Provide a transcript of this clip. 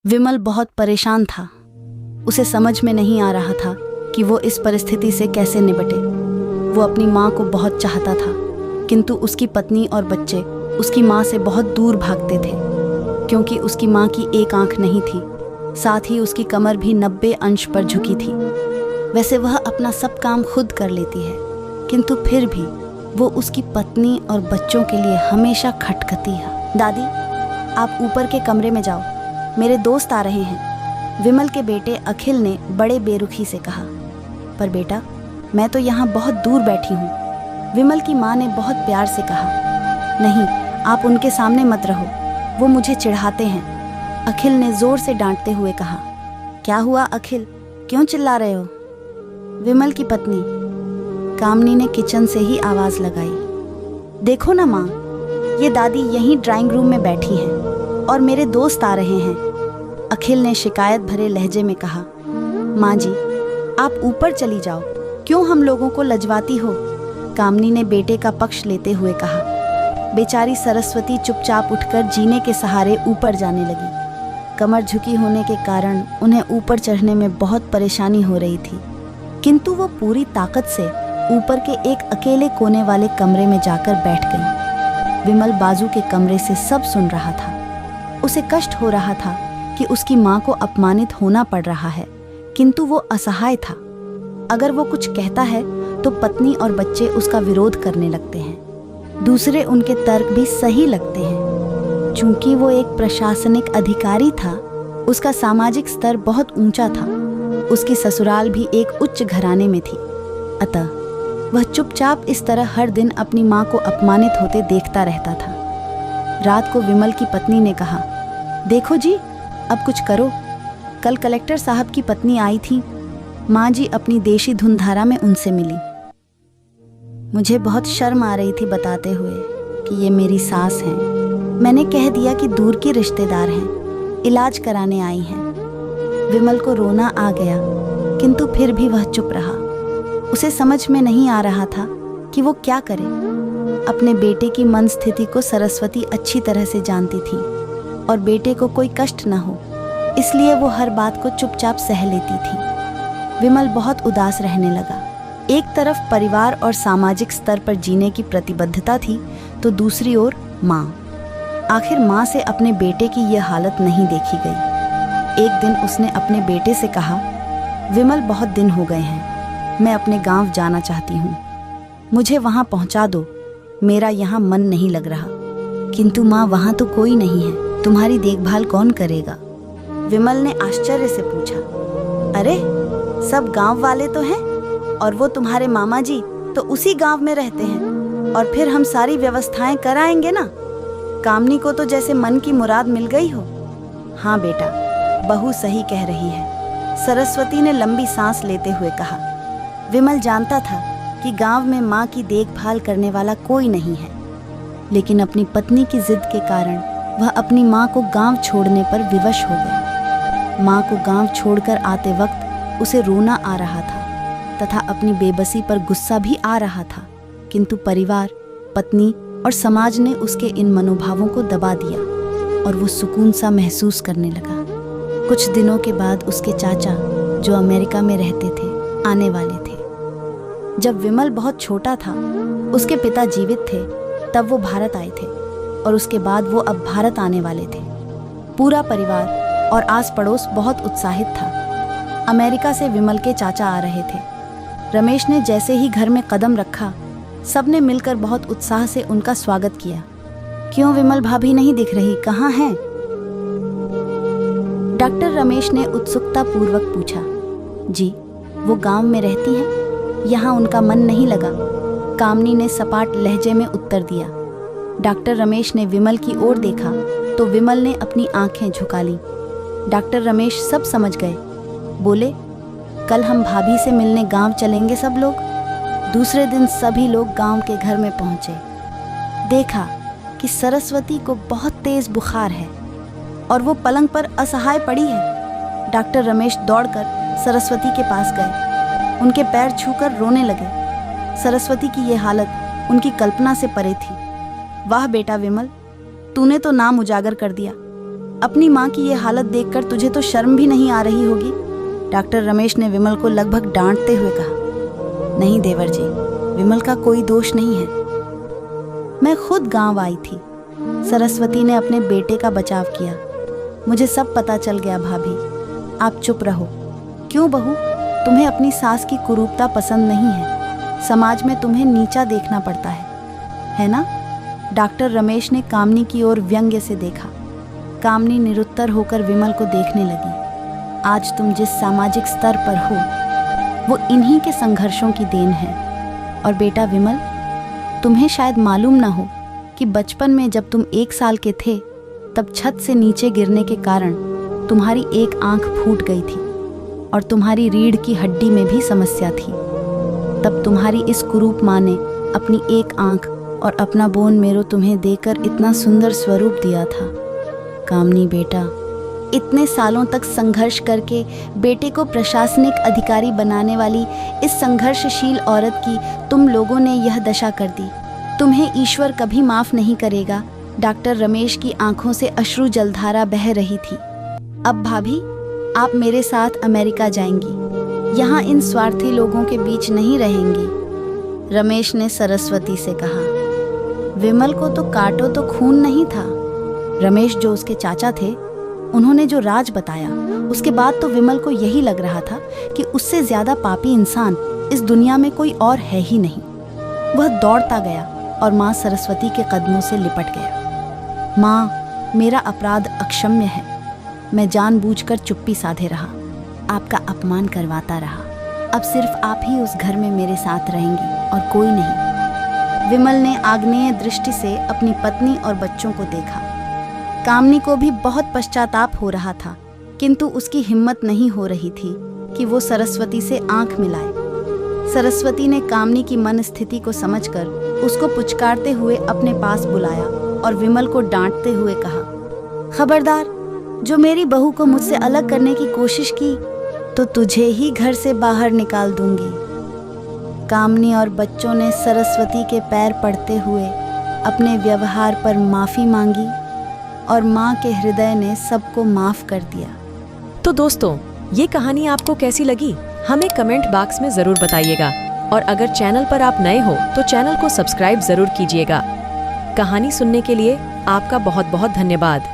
विमल बहुत परेशान था। उसे समझ में नहीं आ रहा था कि वो इस परिस्थिति से कैसे निपटे। वो अपनी माँ को बहुत चाहता था, किंतु उसकी पत्नी और बच्चे उसकी माँ से बहुत दूर भागते थे, क्योंकि उसकी माँ की एक आंख नहीं थी, साथ ही उसकी कमर भी 90 अंश पर झुकी थी। वैसे वह अपना सब काम खुद कर लेती है, किंतु फिर भी वो उसकी पत्नी और बच्चों के लिए हमेशा खटखटी है। दादी, आप ऊपर के कमरे में जाओ, मेरे दोस्त आ रहे हैं, विमल के बेटे अखिल ने बड़े बेरुखी से कहा। पर बेटा, मैं तो यहाँ बहुत दूर बैठी हूँ, विमल की माँ ने बहुत प्यार से कहा। नहीं, आप उनके सामने मत रहो, वो मुझे चिढ़ाते हैं, अखिल ने जोर से डांटते हुए कहा। क्या हुआ अखिल, क्यों चिल्ला रहे हो? विमल की पत्नी कामनी ने किचन से ही आवाज लगाई। देखो ना माँ, ये दादी यहीं ड्राइंग रूम में बैठी हैं और मेरे दोस्त आ रहे हैं, अखिल ने शिकायत भरे लहजे में कहा। माँ जी, आप ऊपर चली जाओ, क्यों हम लोगों को लजवाती हो? कामनी ने बेटे का पक्ष लेते हुए कहा। बेचारी सरस्वती चुपचाप उठकर जीने के सहारे ऊपर जाने लगी। कमर झुकी होने के कारण उन्हें ऊपर चढ़ने में बहुत परेशानी हो रही थी, किंतु वो पूरी ताकत से ऊपर के एक अकेले कोने वाले कमरे में जाकर बैठ गई। विमल बाजू के कमरे से सब सुन रहा था। उसे कष्ट हो रहा था कि उसकी माँ को अपमानित होना पड़ रहा है, किंतु वो असहाय था। अगर वो कुछ कहता है तो पत्नी और बच्चे उसका विरोध करने लगते हैं। दूसरे उनके तर्क भी सही लगते हैं। चूंकि वो एक प्रशासनिक अधिकारी था, उसका सामाजिक स्तर बहुत ऊंचा था। उसकी ससुराल भी एक उच्च घराने में थी, अतः वह चुपचाप इस तरह हर दिन अपनी माँ को अपमानित होते देखता रहता था। रात को विमल की पत्नी ने कहा, देखो जी, अब कुछ करो। कल कलेक्टर साहब की पत्नी आई थी, माँ जी अपनी देशी धुनधारा में उनसे मिली। मुझे बहुत शर्म आ रही थी बताते हुए कि ये मेरी सास हैं। मैंने कह दिया कि दूर की रिश्तेदार हैं, इलाज कराने आई हैं। विमल को रोना आ गया, किंतु फिर भी वह चुप रहा। उसे समझ में नहीं आ रहा था कि वो क्या करे। अपने बेटे की मन स्थिति को सरस्वती अच्छी तरह से जानती थी और बेटे को कोई कष्ट न हो, इसलिए वो हर बात को चुपचाप सह लेती थी। विमल बहुत उदास रहने लगा। एक तरफ परिवार और सामाजिक स्तर पर जीने की प्रतिबद्धता थी, तो दूसरी ओर माँ। आखिर माँ से अपने बेटे की यह हालत नहीं देखी गई। एक दिन उसने अपने बेटे से कहा, विमल, बहुत दिन हो गए हैं, मैं अपने गांव जाना चाहती हूँ, मुझे वहाँ पहुँचा दो, मेरा यहाँ मन नहीं लग रहा। किंतु माँ, वहाँ तो कोई नहीं है, तुम्हारी देखभाल कौन करेगा? विमल ने आश्चर्य से पूछा। अरे, सब गांव वाले तो हैं, और वो तुम्हारे मामा जी तो उसी गांव में रहते हैं, और फिर हम सारी व्यवस्थाएं कराएंगे ना। कामनी को तो जैसे मन की मुराद मिल गई हो। हाँ बेटा, बहू सही कह रही है, सरस्वती ने लंबी सांस लेते हुए कहा। विमल जानता था कि गांव में माँ की देखभाल करने वाला कोई नहीं है, लेकिन अपनी पत्नी की जिद के कारण वह अपनी माँ को गांव छोड़ने पर विवश हो गया। माँ को गांव छोड़कर आते वक्त उसे रोना आ रहा था तथा अपनी बेबसी पर गुस्सा भी आ रहा था, किंतु परिवार, पत्नी और समाज ने उसके इन मनोभावों को दबा दिया और वो सुकून सा महसूस करने लगा। कुछ दिनों के बाद उसके चाचा, जो अमेरिका में रहते थे, आने वाले थे। जब विमल बहुत छोटा था, उसके पिता जीवित थे, तब वो भारत आए थे और उसके बाद वो अब भारत आने वाले थे। पूरा परिवार और आस पड़ोस बहुत उत्साहित था। अमेरिका से विमल के चाचा आ रहे थे। रमेश ने जैसे ही घर में कदम रखा, सबने मिलकर बहुत उत्साह से उनका स्वागत किया। क्यों विमल भाभी नहीं दिख रही, कहाँ हैं? डॉक्टर रमेश ने उत्सुकता पूर्वक पूछा। जी, वो गांव में रहती हैं, यहाँ उनका मन नहीं लगा, कामनी ने सपाट लहजे में उत्तर दिया। डॉक्टर रमेश ने विमल की ओर देखा तो विमल ने अपनी आंखें झुका ली। डॉक्टर रमेश सब समझ गए। बोले, कल हम भाभी से मिलने गांव चलेंगे सब लोग। दूसरे दिन सभी लोग गांव के घर में पहुंचे। देखा कि सरस्वती को बहुत तेज बुखार है और वो पलंग पर असहाय पड़ी है। डॉक्टर रमेश दौड़कर सरस्वती के पास गए, उनके पैर छूकर रोने लगे। सरस्वती की ये हालत उनकी कल्पना से परे थी। वाह बेटा विमल, तूने तो नाम उजागर कर दिया। अपनी माँ की ये हालत देखकर तुझे तो शर्म भी नहीं आ रही होगी। डॉक्टर रमेश ने विमल को लगभग डांटते हुए कहा। नहीं देवर जी, विमल का कोई दोष नहीं है। मैं खुद गांव आई थी। सरस्वती ने अपने बेटे का बचाव किया। मुझे सब पता चल गया भाभी। आप चुप रहो। क्यों बहू, तुम्हें अपनी सास की कुरूपता पसंद नहीं है? समाज में तुम्हें नीचा देखना पड़ता है ना? डॉक्टर रमेश ने कामनी की ओर व्यंग्य से देखा। कामनी निरुत्तर होकर विमल को देखने लगी। आज तुम जिस सामाजिक स्तर पर हो वो इन्हीं के संघर्षों की देन है। और बेटा विमल, तुम्हें शायद मालूम ना हो कि बचपन में जब तुम 1 साल के थे तब छत से नीचे गिरने के कारण तुम्हारी एक आंख फूट गई थी और तुम्हारी रीढ़ की हड्डी में भी समस्या थी। तब तुम्हारी इस कुरूप माँ ने अपनी एक आंख और अपना बोन मेरो तुम्हें देकर इतना सुंदर स्वरूप दिया था। कामनी बेटा, इतने सालों तक संघर्ष करके बेटे को प्रशासनिक अधिकारी बनाने वाली इस संघर्षशील औरत की तुम लोगों ने यह दशा कर दी। तुम्हें ईश्वर कभी माफ नहीं करेगा। डॉक्टर रमेश की आंखों से अश्रु जलधारा बह रही थी। अब भाभी, आप मेरे साथ अमेरिका जाएंगी। यहाँ इन स्वार्थी लोगों के बीच नहीं रहेंगी। रमेश ने सरस्वती से कहा। विमल को तो काटो तो खून नहीं था। रमेश जो उसके चाचा थे, उन्होंने जो राज बताया, उसके बाद तो विमल को यही लग रहा था कि उससे ज्यादा पापी इंसान इस दुनिया में कोई और है ही नहीं। वह दौड़ता गया और माँ सरस्वती के कदमों से लिपट गया। माँ, मेरा अपराध अक्षम्य है। मैं जानबूझकर चुप्पी साधे रहा, आपका अपमान करवाता रहा। अब सिर्फ आप ही उस घर में मेरे साथ रहेंगी और कोई नहीं। विमल ने आग्नेय दृष्टि से अपनी पत्नी और बच्चों को देखा। कामनी को भी बहुत पश्चाताप हो रहा था, किंतु उसकी हिम्मत नहीं हो रही थी कि वो सरस्वती से आंख मिलाए। सरस्वती ने कामनी की मन स्थिति को समझकर उसको पुचकारते हुए अपने पास बुलाया और विमल को डांटते हुए कहा, खबरदार, जो मेरी बहू को मुझसे अलग करने की कोशिश की तो तुझे ही घर से बाहर निकाल दूंगी। कामनी और बच्चों ने सरस्वती के पैर पड़ते हुए अपने व्यवहार पर माफ़ी मांगी और माँ के हृदय ने सबको माफ़ कर दिया। तो दोस्तों, ये कहानी आपको कैसी लगी हमें कमेंट बॉक्स में ज़रूर बताइएगा। और अगर चैनल पर आप नए हो तो चैनल को सब्सक्राइब ज़रूर कीजिएगा। कहानी सुनने के लिए आपका बहुत बहुत धन्यवाद।